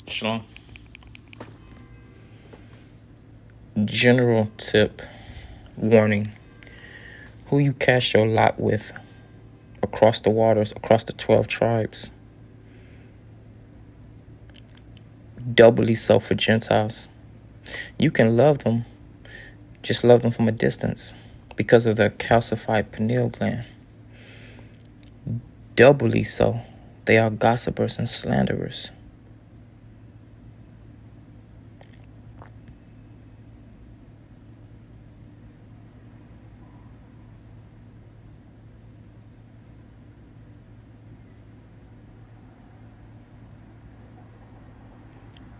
Shalom. General tip, warning. Who you cast your lot with across the waters, across the 12 tribes. Doubly so for Gentiles. You can love them, just love them from a distance because of their calcified pineal gland. Doubly so, they are gossipers and slanderers.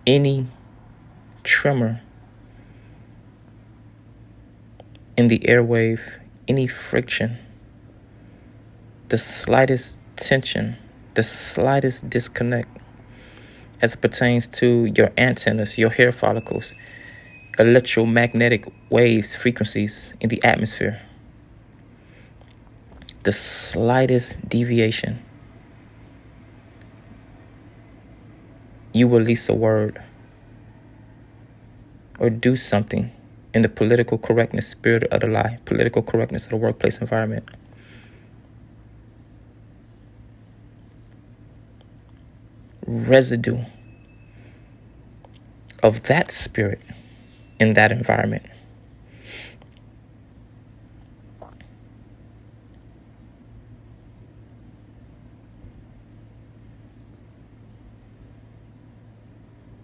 Any tremor in the airwave, any friction, the slightest tension, the slightest disconnect as it pertains to your antennas, your hair follicles, electromagnetic waves, frequencies in the atmosphere. The slightest deviation, you will release a word or do something in the political correctness spirit of the lie, political correctness of the workplace environment. Residue of that spirit in that environment.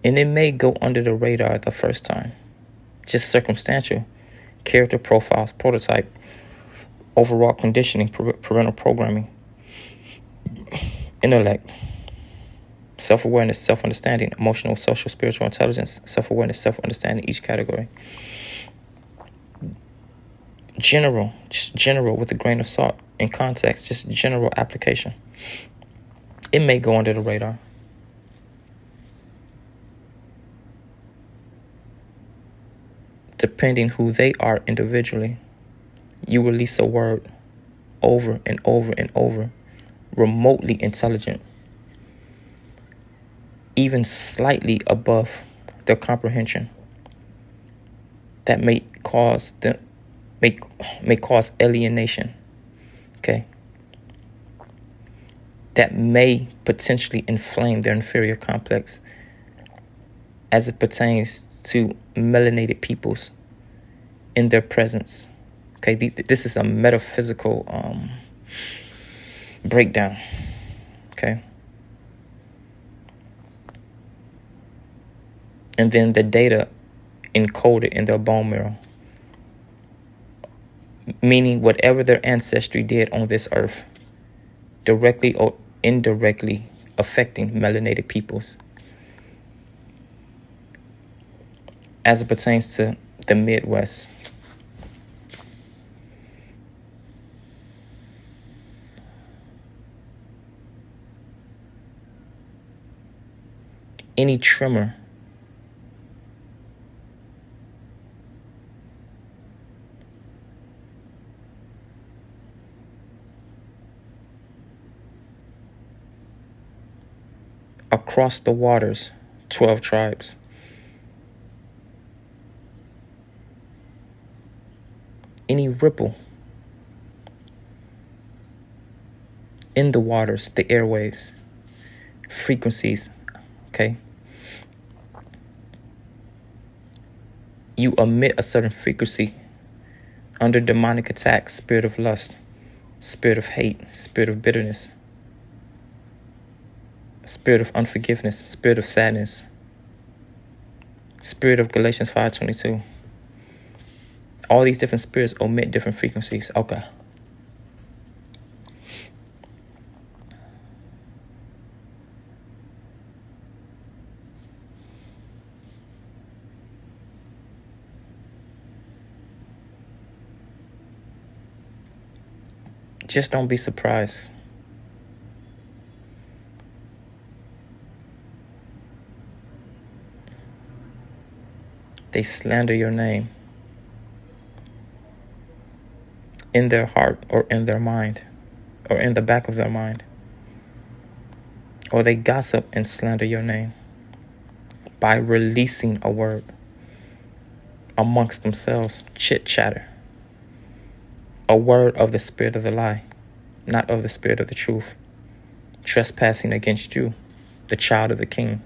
And it may go under the radar the first time. Just circumstantial. Character profiles, prototype, overall conditioning, parental programming, intellect, self-awareness, self-understanding, emotional, social, spiritual intelligence, self-awareness, self-understanding, each category. General, just general with a grain of salt in context, just general application. It may go under the radar. Depending who they are individually, you release a word over and over and over, remotely intelligent, even slightly above their comprehension, that may cause alienation, okay? That may potentially inflame their inferior complex as it pertains to melanated peoples in their presence. Okay, this is a metaphysical breakdown. Okay, and then the data encoded in their bone marrow, meaning whatever their ancestry did on this earth, directly or indirectly affecting melanated peoples as it pertains to the Midwest. Any tremor across the waters, 12 tribes. Any ripple in the waters, the airwaves, frequencies, okay? You emit a certain frequency under demonic attack, spirit of lust, spirit of hate, spirit of bitterness, spirit of unforgiveness, spirit of sadness, spirit of Galatians 5:22. All these different spirits emit different frequencies. Okay. Just don't be surprised. They slander your name in their heart or in their mind or in the back of their mind. Or they gossip and slander your name. by releasing a word amongst themselves, chit chatter, a word of the spirit of the lie, not of the spirit of the truth, trespassing against you, the child of the king.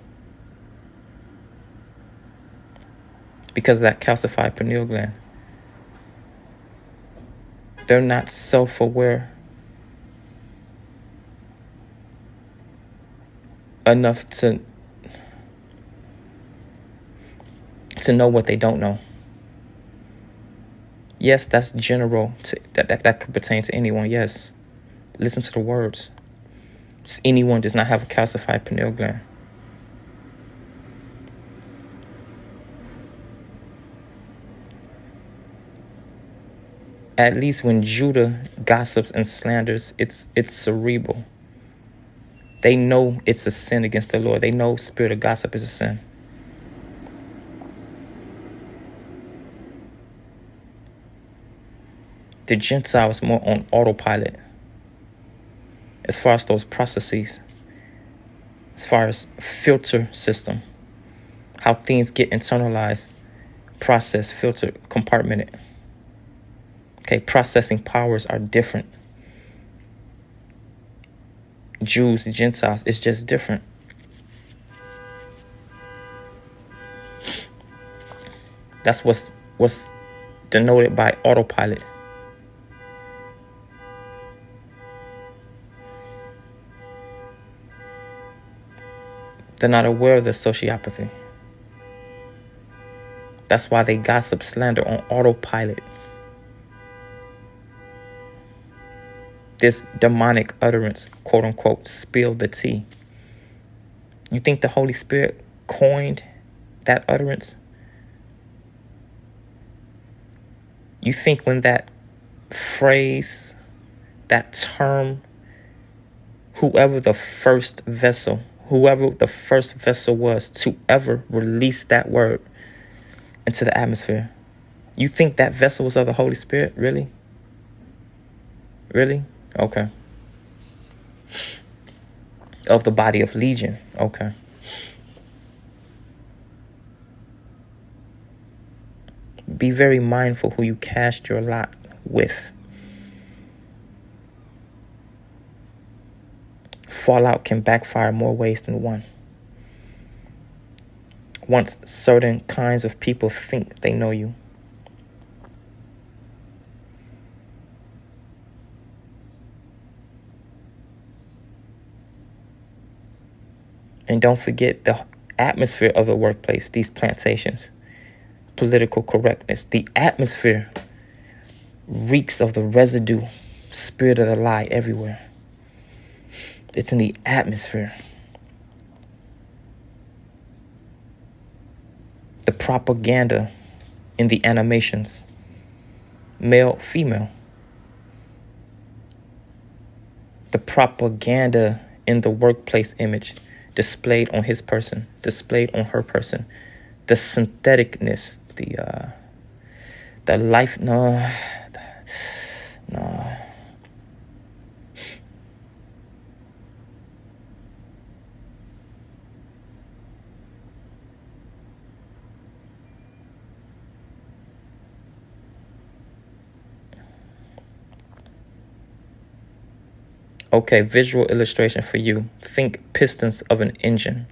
Because of that calcified pineal gland. They're not self-aware enough to know what they don't know. Yes, that's general. That could pertain to anyone. Yes. Listen to the words. Anyone does not have a calcified pineal gland. At least when Judah gossips and slanders, it's cerebral. They know it's a sin against the Lord. They know spirit of gossip is a sin. The Gentile is more on autopilot as far as those processes, as far as filter system, how things get internalized, processed, filtered, compartmented. Okay, processing powers are different. Jews, Gentiles, it's just different. That's what's denoted by autopilot. They're not aware of the sociopathy. That's why they gossip, slander on autopilot. This demonic utterance, quote unquote, spill the tea. You think the Holy Spirit coined that utterance? You think when that phrase, that term, whoever the first vessel was to ever release that word into the atmosphere, you think that vessel was of the Holy Spirit? Really? Really? Okay. Of the body of Legion. Okay. Be very mindful who you cast your lot with. Fallout can backfire more ways than one. Once certain kinds of people think they know you. And don't forget the atmosphere of the workplace, these plantations, political correctness. The atmosphere reeks of the residue, spirit of the lie everywhere. It's in the atmosphere. The propaganda in the animations, male, female. The propaganda in the workplace image, displayed on his person, displayed on her person. The syntheticness, the life, no. Okay, visual illustration for you. Think pistons of an engine.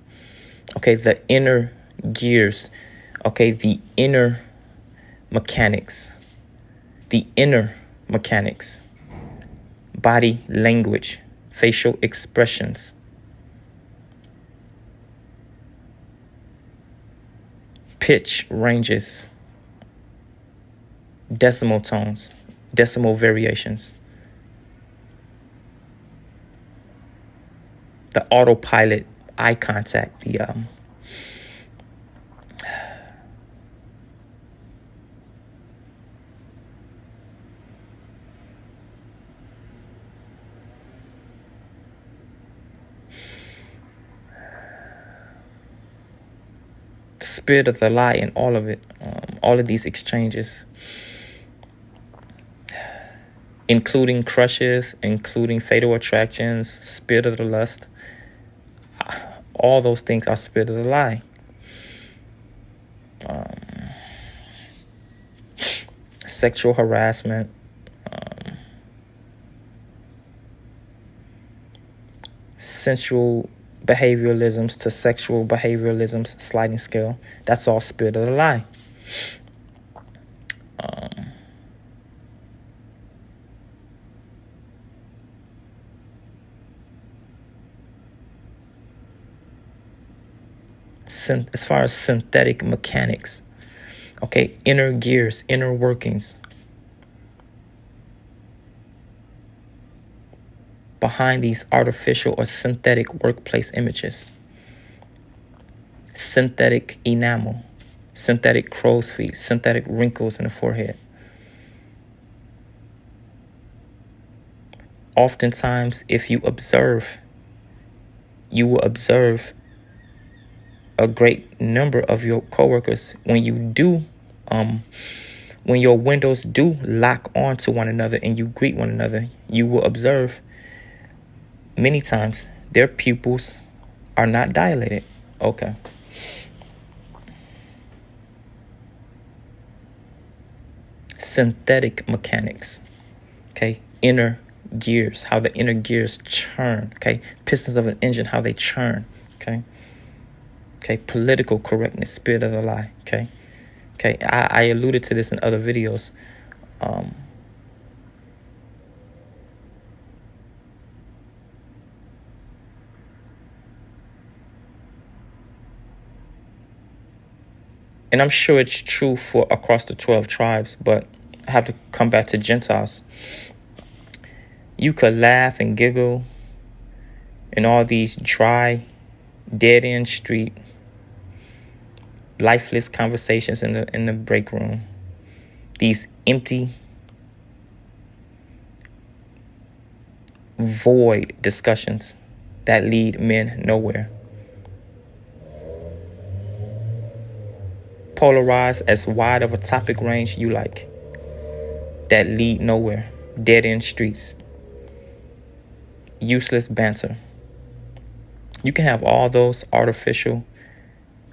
Okay, the inner gears. Okay, the inner mechanics. The inner mechanics. Body language. Facial expressions. Pitch ranges. Decimal tones. Decimal variations. The autopilot eye contact, the spirit of the lie in all of it, all of these exchanges, including crushes, including fatal attractions, spirit of the lust. All those things are spirit of the lie. sexual harassment, sensual behavioralisms to sexual behavioralisms, sliding scale. That's all spirit of the lie. As far as synthetic mechanics, okay, inner gears, inner workings behind these artificial or synthetic workplace images. Synthetic enamel, synthetic crow's feet, synthetic wrinkles in the forehead. Oftentimes, if you observe, you will observe a great number of your coworkers when your windows do lock onto one another and you greet one another, you will observe many times their pupils are not dilated. Okay. Synthetic mechanics. Okay. Inner gears, how the inner gears churn. Okay. Pistons of an engine, how they churn. Okay. Okay. Political correctness, spirit of the lie. Okay. Okay. I alluded to this in other videos. And I'm sure it's true for across the 12 tribes, but I have to come back to Gentiles. You could laugh and giggle in all these dry, dead-end street, lifeless conversations in the break room. These empty, void discussions that lead men nowhere. Polarize as wide of a topic range you like, that lead nowhere. Dead-end streets. Useless banter. You can have all those artificial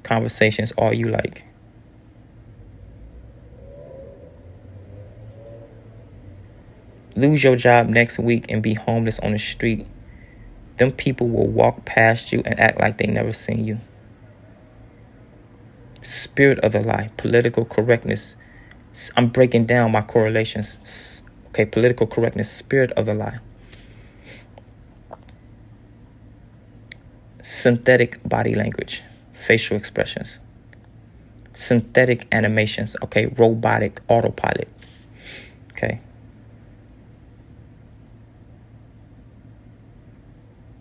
conversations all you like. Lose your job next week and be homeless on the street. Them people will walk past you and act like they never seen you. Spirit of the lie, political correctness. I'm breaking down my correlations. Okay, political correctness, spirit of the lie. Synthetic body language, facial expressions. Synthetic animations, okay, robotic autopilot. Okay.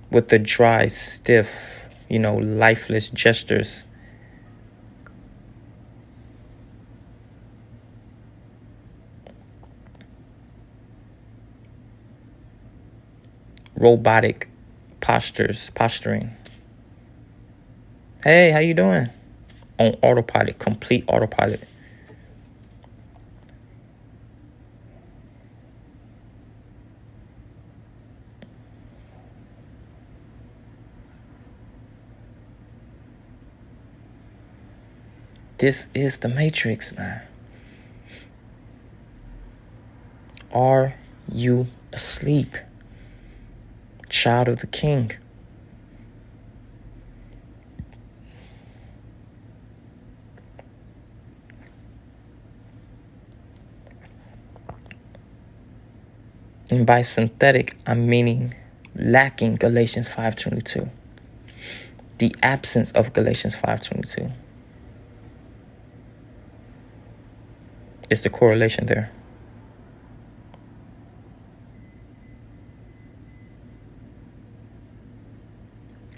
With the dry, stiff, lifeless gestures. Robotic posturing. Hey, how you doing? On autopilot, complete autopilot. This is the Matrix, man. Are you asleep? Child of the King. And by synthetic, I'm meaning lacking Galatians 5:22. The absence of Galatians 5:22. It's the correlation there.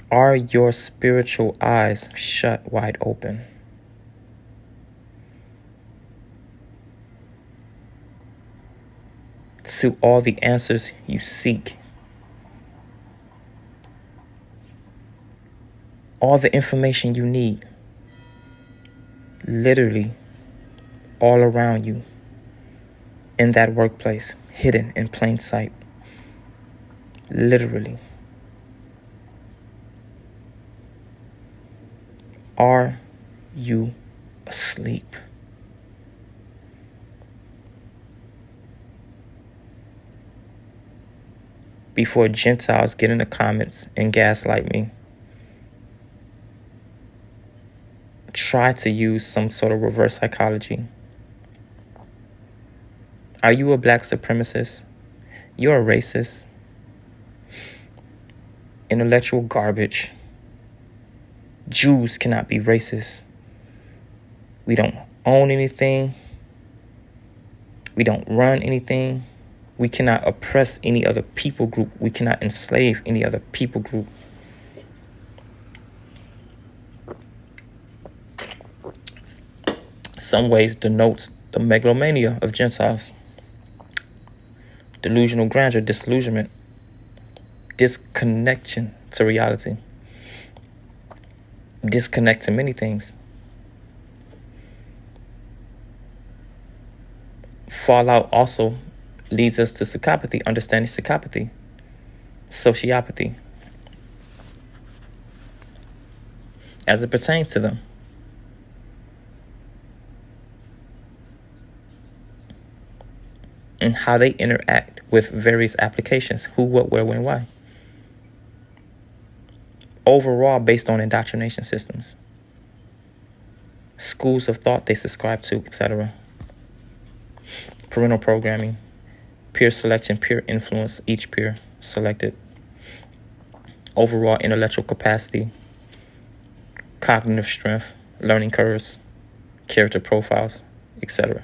Are your spiritual eyes shut wide open? To all the answers you seek. All the information you need. Literally all around you. In that workplace. Hidden in plain sight. Literally. Are you asleep? before Gentiles get in the comments and gaslight me, try to use some sort of reverse psychology. Are you a black supremacist? You're a racist. Intellectual garbage. Jews cannot be racist. We don't own anything. We don't run anything. We cannot oppress any other people group. We cannot enslave any other people group. Some ways denotes the megalomania of Gentiles. Delusional grandeur, disillusionment, disconnection to reality, disconnect to many things. Fallout also leads us to psychopathy, understanding psychopathy, sociopathy, as it pertains to them. And how they interact with various applications, who, what, where, when, why. Overall, based on indoctrination systems, schools of thought they subscribe to, etc. Parental programming, peer selection, peer influence, each peer selected. Overall intellectual capacity, cognitive strength, learning curves, character profiles, etc.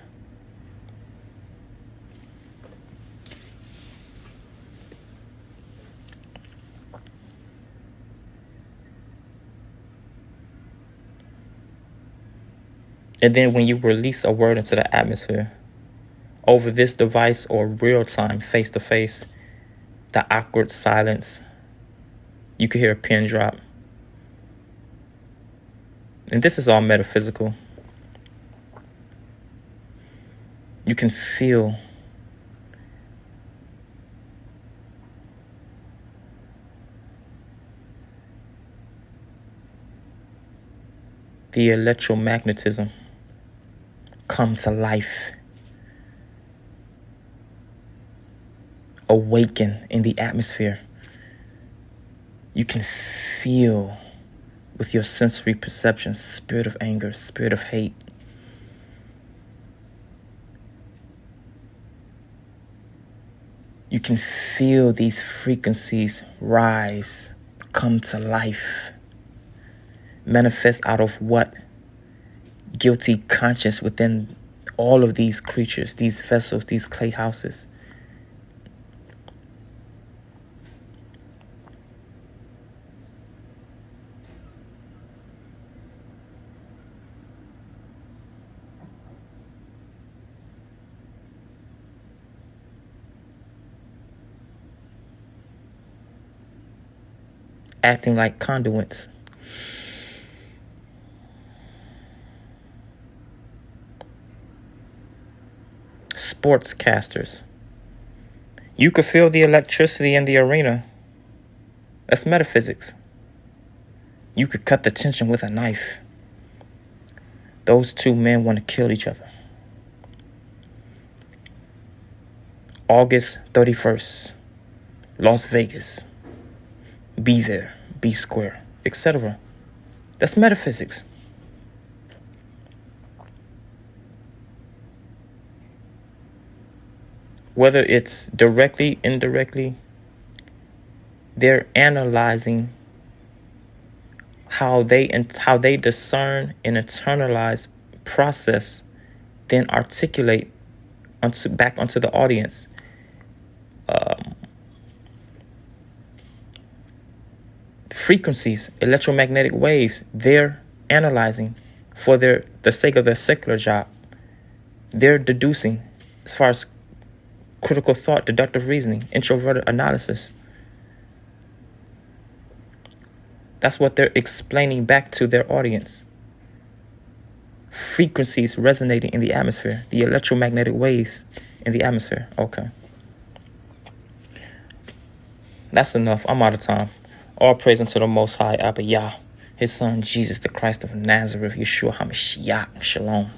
And then when you release a word into the atmosphere, over this device or real time, face to face, the awkward silence, you could hear a pin drop. And this is all metaphysical. You can feel the electromagnetism come to life, awaken in the atmosphere. You can feel with your sensory perception, spirit of anger, spirit of hate. You can feel these frequencies rise, come to life, manifest out of what? Guilty conscience within all of these creatures, these vessels, these clay houses. Acting like conduits. Sportscasters. You could feel the electricity in the arena. That's metaphysics. You could cut the tension with a knife. Those two men want to kill each other. August 31st, Las Vegas. Be there, be square, etc. That's metaphysics. Whether it's directly, indirectly, they're analyzing how they discern and internalize, process, then articulate back onto the audience. Frequencies, electromagnetic waves, they're analyzing for the sake of their secular job. They're deducing as far as critical thought, deductive reasoning, introverted analysis. That's what they're explaining back to their audience. Frequencies resonating in the atmosphere, the electromagnetic waves in the atmosphere. Okay. That's enough. I'm out of time. All praise unto the Most High, Abba Yah, His Son, Jesus, the Christ of Nazareth, Yeshua HaMashiach. Shalom.